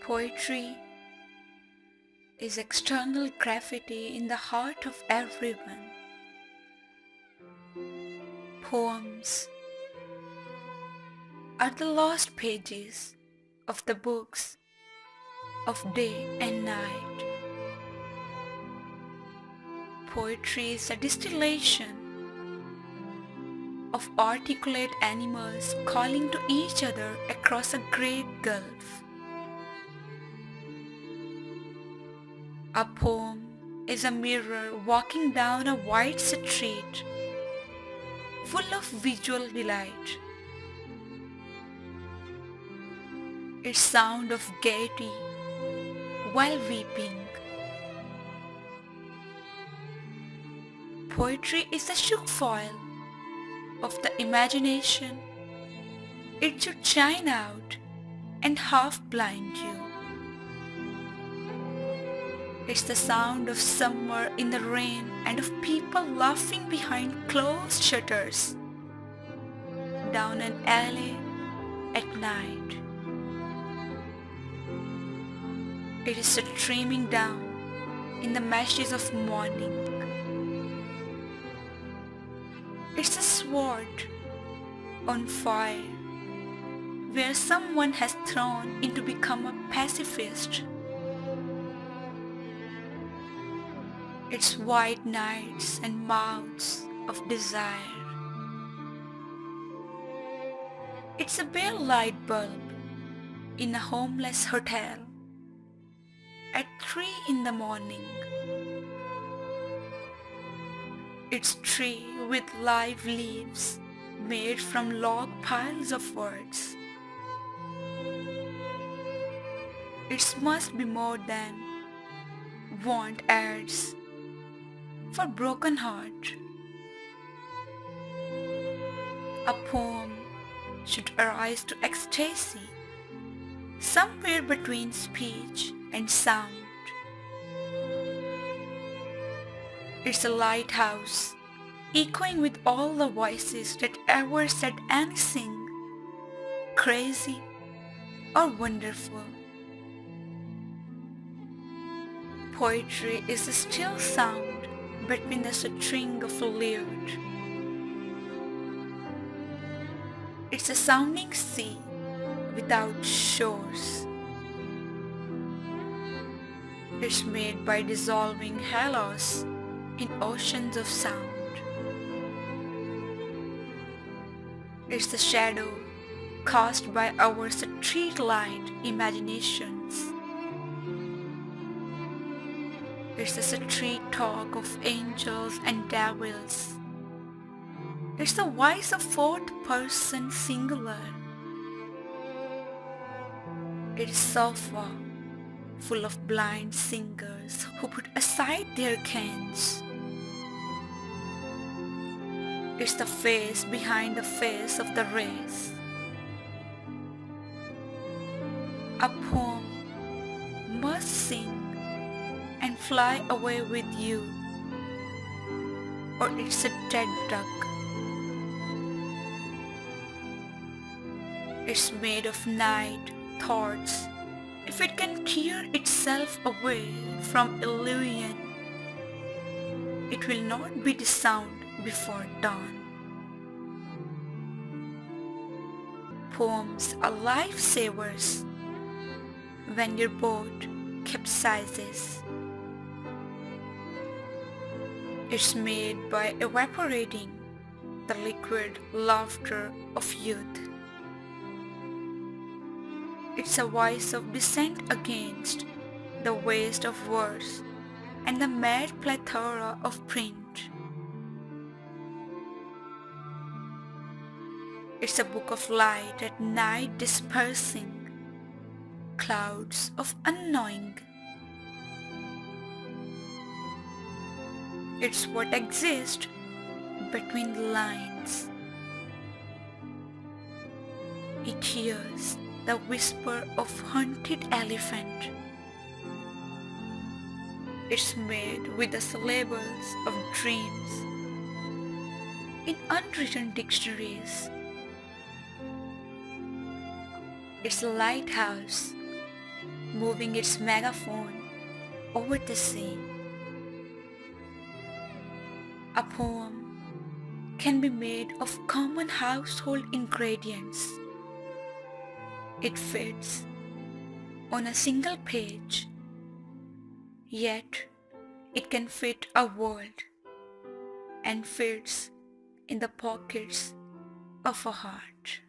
Poetry is external graffiti in the heart of everyone. Poems are the lost pages of the books of day and night. Poetry is a distillation of articulate animals calling to each other across a great gulf. A poem is a mirror walking down a wide street full of visual delight. Its sound of gaiety while weeping. Poetry is the shook foil of the imagination. It should shine out and half blind you. It's the sound of summer in the rain and of people laughing behind closed shutters down an alley at night. It is streaming down in the meshes of morning. It's a sword on fire where someone has thrown in to become a pacifist. It's wide nights and mouths of desire. It's a bare light bulb in a homeless hotel at 3 in the morning. It's tree with live leaves made from log piles of words. It must be more than want ads for broken heart. A poem should arise to ecstasy somewhere between speech and sound. It's a lighthouse echoing with all the voices that ever said anything crazy or wonderful. Poetry is a still sound between the string of a lute. It's a sounding sea without shores. It's made by dissolving halos in oceans of sound. It's the shadow cast by our streetlight imaginations. It's the street talk of angels and devils. It's the voice of fourth person singular. It's sofa full of blind singers who put aside their canes. It's the face behind the face of the race. A poem must sing and fly away with you, or it's a dead duck. It's made of night thoughts. If it can tear itself away from illusion, it will not be the sound before dawn. Poems are lifesavers when your boat capsizes. It's made by evaporating the liquid laughter of youth. It's a voice of dissent against the waste of words and the mad plethora of print. It's a book of light at night dispersing clouds of unknowing. It's what exists between the lines. It hears the whisper of hunted elephant. It's made with the syllables of dreams in unwritten dictionaries. It's a lighthouse moving its megaphone over the sea. A poem can be made of common household ingredients. It fits on a single page, yet it can fit a world and fits in the pockets of a heart.